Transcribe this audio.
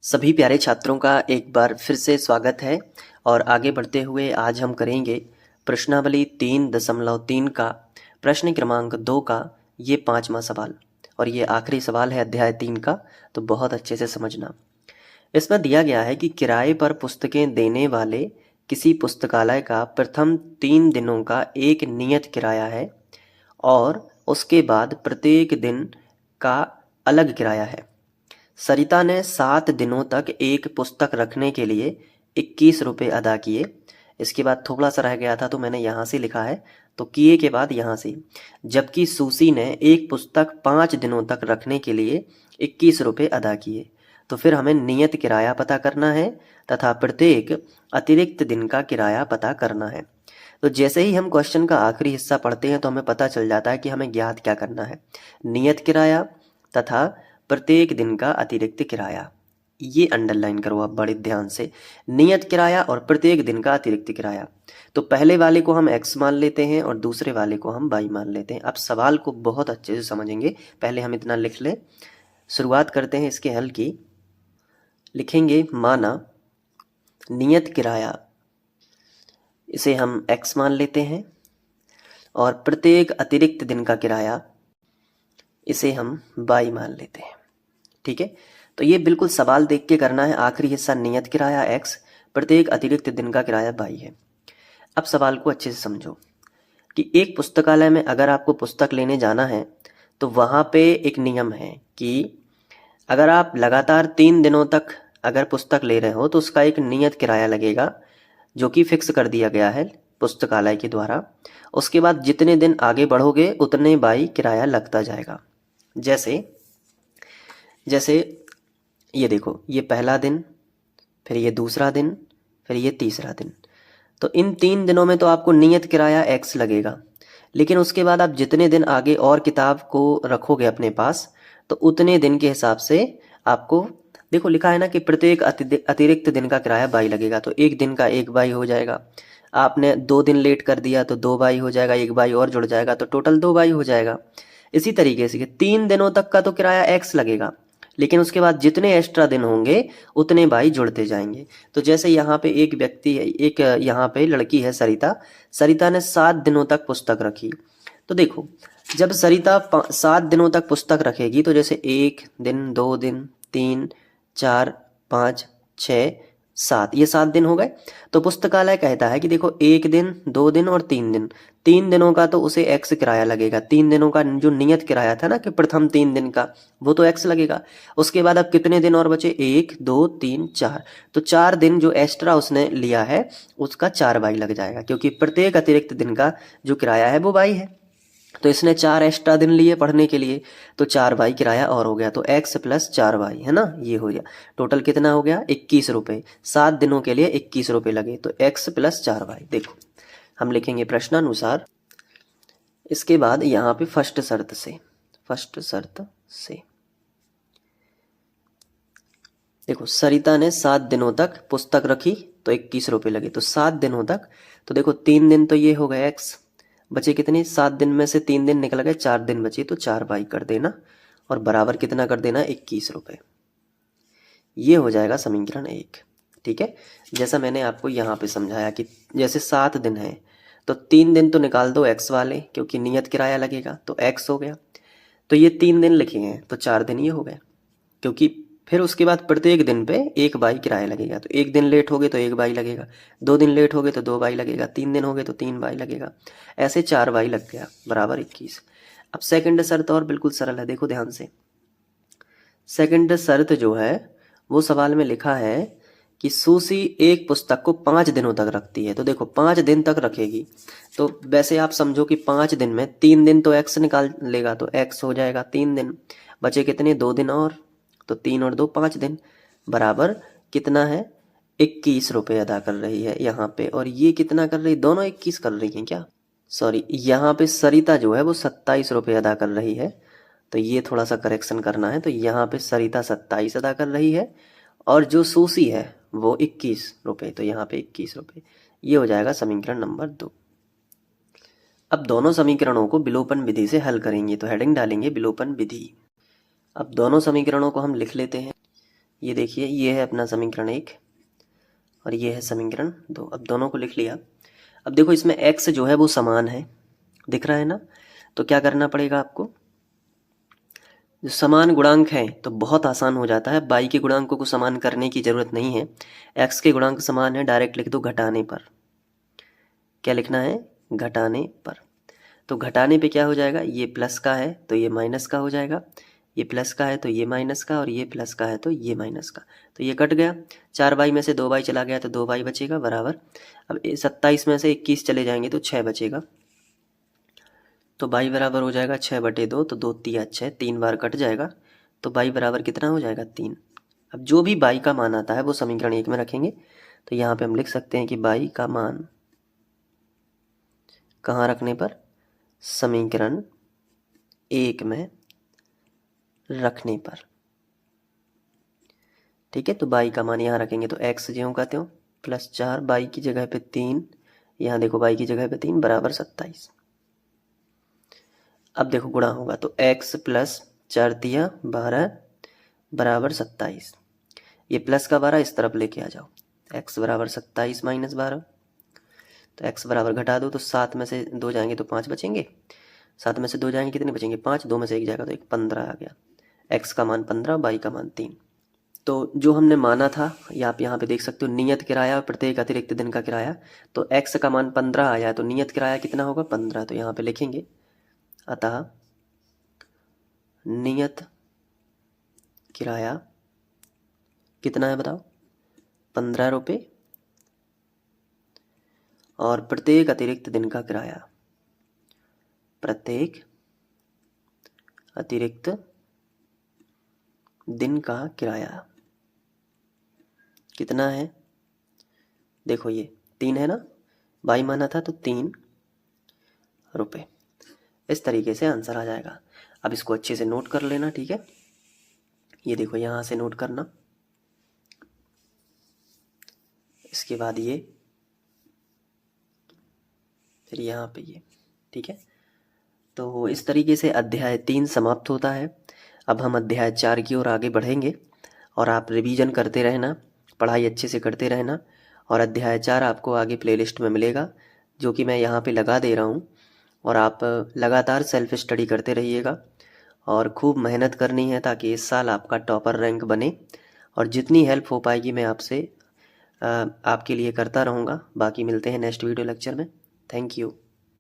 सभी प्यारे छात्रों का एक बार फिर से स्वागत है और आगे बढ़ते हुए आज हम करेंगे प्रश्नावली 3.3 का प्रश्न क्रमांक 2 का ये 5वां सवाल और ये आखिरी सवाल है अध्याय 3 का, तो बहुत अच्छे से समझना। इसमें दिया गया है कि किराए पर पुस्तकें देने वाले किसी पुस्तकालय का प्रथम 3 दिनों का एक नियत किराया है और उसके बाद प्रत्येक दिन का अलग किराया है। सरिता ने 7 दिनों तक एक पुस्तक रखने के लिए 21 रुपये अदा किए। इसके बाद थोड़ा सा रह गया था तो मैंने यहाँ से लिखा है, तो किए के बाद यहाँ से। जबकि सूसी ने एक पुस्तक 5 दिनों तक रखने के लिए 21 रुपये अदा किए। तो फिर हमें नियत किराया पता करना है तथा प्रत्येक अतिरिक्त दिन का किराया पता करना है। तो जैसे ही हम क्वेश्चन का आखिरी हिस्सा पढ़ते हैं तो हमें पता चल जाता है कि हमें ज्ञात क्या करना है। नियत किराया तथा प्रत्येक दिन का अतिरिक्त किराया, ये अंडरलाइन करो आप बड़े ध्यान से। नियत किराया और प्रत्येक दिन का अतिरिक्त किराया। तो पहले वाले को हम x मान लेते हैं और दूसरे वाले को हम y मान लेते हैं। अब सवाल को बहुत अच्छे से समझेंगे, पहले हम इतना लिख लें। शुरुआत करते हैं इसके हल की। लिखेंगे माना नियत किराया, इसे हम x मान लेते हैं और प्रत्येक अतिरिक्त दिन का किराया इसे हम y मान लेते हैं। ठीक है, तो ये बिल्कुल सवाल देख के करना है। आखिरी हिस्सा नियत किराया x, प्रत्येक अतिरिक्त दिन का किराया y है। अब सवाल को अच्छे से समझो कि एक पुस्तकालय में अगर आपको पुस्तक लेने जाना है तो वहाँ पे एक नियम है कि अगर आप लगातार 3 दिनों तक अगर पुस्तक ले रहे हो तो उसका एक नियत किराया लगेगा जो कि फिक्स कर दिया गया है पुस्तकालय के द्वारा। उसके बाद जितने दिन आगे बढ़ोगे उतने बाई किराया लगता जाएगा। जैसे ये देखो, ये पहला दिन, फिर ये दूसरा दिन, फिर ये तीसरा दिन। तो इन 3 दिनों में तो आपको नियत किराया x लगेगा, लेकिन उसके बाद आप जितने दिन आगे और किताब को रखोगे अपने पास तो उतने दिन के हिसाब से आपको, देखो लिखा है ना कि प्रत्येक अतिरिक्त दिन का किराया y लगेगा। तो एक दिन का 1 y हो जाएगा। आपने 2 दिन लेट कर दिया तो 2 y हो जाएगा, 1 y और जुड़ जाएगा तो टोटल 2 y हो जाएगा। इसी तरीके से 3 दिनों तक का तो किराया x लगेगा, लेकिन उसके बाद जितने एक्स्ट्रा दिन होंगे उतने बाई जुड़ते जाएंगे। तो जैसे यहाँ पे एक व्यक्ति है, एक यहाँ पे लड़की है सरिता। सरिता ने 7 दिनों तक पुस्तक रखी। तो देखो, जब सरिता 7 दिनों तक पुस्तक रखेगी तो जैसे 1 दिन, 2 दिन, 3, 4, 5, 6, 7, ये 7 दिन हो गए। तो पुस्तकालय कहता है कि देखो 1 दिन, 2 दिन और 3 दिन, 3 दिनों का तो उसे x किराया लगेगा। 3 दिनों का जो नियत किराया था ना कि प्रथम 3 दिन का, वो तो x लगेगा। उसके बाद अब कितने दिन और बचे, 1, 2, 3, 4। तो 4 दिन जो एक्स्ट्रा उसने लिया है उसका 4 बाई लग जाएगा, क्योंकि प्रत्येक अतिरिक्त दिन का जो किराया है वो बाई है। तो इसने 4 एक्स्ट्रा दिन लिए पढ़ने के लिए, तो 4 बाई किराया और हो गया। तो x प्लस 4 बाई है ना, ये हो गया। टोटल कितना हो गया, 21 रुपये। 7 दिनों के लिए 21 रुपये लगे, तो x प्लस 4 बाई। देखो हम लिखेंगे प्रश्नानुसार। इसके बाद यहाँ पे फर्स्ट शर्त से देखो, सरिता ने 7 दिनों तक पुस्तक रखी तो 21 रुपये लगे। तो 7 दिनों तक, तो देखो 3 दिन तो ये हो गए x, बचे कितने, 7 दिन में से 3 दिन निकल गए, 4 दिन बचे, तो 4 बाई कर देना और बराबर कितना कर देना, 21 रुपये। ये हो जाएगा समीकरण 1। ठीक है, जैसा मैंने आपको यहाँ पे समझाया कि जैसे 7 दिन है तो 3 दिन तो निकाल दो x वाले, क्योंकि नियत किराया लगेगा, तो x हो गया। तो ये 3 दिन लिखे हैं तो 4 दिन ये हो गए, क्योंकि फिर उसके बाद प्रत्येक दिन पे 1 बाई किराया लगेगा। तो 1 दिन लेट हो गए तो 1 बाई लगेगा, 2 दिन लेट हो गए तो 2 बाई लगेगा, 3 दिन हो गए तो 3 बाई लगेगा, ऐसे 4 बाई लग गया, बराबर 21। अब सेकंड शर्त और बिल्कुल सरल है, देखो ध्यान से। सेकंड शर्त जो है वो सवाल में लिखा है कि सूसी एक पुस्तक को 5 दिनों तक रखती है। तो देखो 5 दिन तक रखेगी, तो वैसे आप समझो कि 5 दिन में 3 दिन तो x निकाल लेगा, तो x हो जाएगा 3 दिन। बचे कितने, 2 दिन और, तो 3 और 2 5 दिन, बराबर कितना है, 21 रुपये अदा कर रही है यहाँ पे। और ये कितना कर रही, दोनों 21 कर रही हैं क्या, सॉरी, यहाँ पे सरिता जो है वो 27 रुपये अदा कर रही है। तो ये थोड़ा सा करेक्शन करना है, तो यहाँ पे सरिता 27 अदा कर रही है और जो सूसी है वो 21 रुपये, तो यहाँ पे 21 रुपये। ये हो जाएगा समीकरण नंबर 2। अब दोनों समीकरणों को विलोपन विधि से हल करेंगे, तो हेडिंग डालेंगे विलोपन विधि। अब दोनों समीकरणों को हम लिख लेते हैं। ये देखिए, ये है अपना समीकरण 1 और ये है समीकरण 2। अब दोनों को लिख लिया। अब देखो इसमें x जो है वो समान है, दिख रहा है ना। तो क्या करना पड़ेगा आपको, जो समान गुणांक हैं तो बहुत आसान हो जाता है। y के गुणांकों को समान करने की ज़रूरत नहीं है। x के गुणांक समान है, डायरेक्ट लिख दो घटाने पर। क्या लिखना है, घटाने पर। तो घटाने पे क्या हो जाएगा, ये प्लस का है तो ये माइनस का हो जाएगा, ये प्लस का है तो ये माइनस का, और ये प्लस का है तो ये माइनस का। तो ये कट गया, 4y में से 2y चला गया तो 2y बचेगा बराबर। अब 27 में से 21 चले जाएंगे तो 6 बचेगा। तो y बराबर हो जाएगा 6/2, तो 2 तिया 6, 3 बार कट जाएगा। तो y बराबर कितना हो जाएगा, 3। अब जो भी y का मान आता है वो समीकरण 1 में रखेंगे। तो यहाँ पे हम लिख सकते हैं कि y का मान कहाँ रखने पर, समीकरण 1 में रखने पर। ठीक है, तो y का मान यहाँ रखेंगे तो x ज्यों का त्यों +4, y की जगह पे 3, यहाँ देखो y की जगह पे 3 बराबर 27। अब देखो गुणा होगा तो x + 4 तिया 12 बराबर 27। ये प्लस का 12 इस तरफ लेके आ जाओ, x बराबर 27 - 12। तो x बराबर घटा दो तो 7 में से 2 जाएंगे तो 5 बचेंगे, 7 में से 2 जाएंगे कितने बचेंगे, 5, 2 में से 1 जाएगा तो 1, 15 आ गया। x का मान 15, y का मान 3। तो जो हमने माना था, या आप यहाँ पे देख सकते हो, नियत किराया और प्रत्येक अतिरिक्त दिन का किराया। तो x का मान 15 आया तो नियत किराया कितना होगा, 15। तो यहाँ पे लिखेंगे, अतः नियत किराया कितना है बताओ, 15 रुपये, और प्रत्येक अतिरिक्त दिन का किराया, प्रत्येक अतिरिक्त दिन का किराया कितना है, देखो ये 3 है ना, y माना था तो 3 रुपये। इस तरीके से आंसर आ जाएगा। अब इसको अच्छे से नोट कर लेना, ठीक है। ये देखो यहाँ से नोट करना, इसके बाद ये, फिर यहाँ पे ये, ठीक है। तो इस तरीके से अध्याय 3 समाप्त होता है। अब हम अध्याय 4 की ओर आगे बढ़ेंगे, और आप रिवीजन करते रहना, पढ़ाई अच्छे से करते रहना। और अध्याय 4 आपको आगे प्लेलिस्ट में मिलेगा, जो कि मैं यहाँ पे लगा दे रहा हूँ। और आप लगातार सेल्फ स्टडी करते रहिएगा, और खूब मेहनत करनी है ताकि इस साल आपका टॉपर रैंक बने। और जितनी हेल्प हो पाएगी मैं आपसे आपके लिए करता रहूँगा। बाकी मिलते हैं नेक्स्ट वीडियो लेक्चर में। Thank you.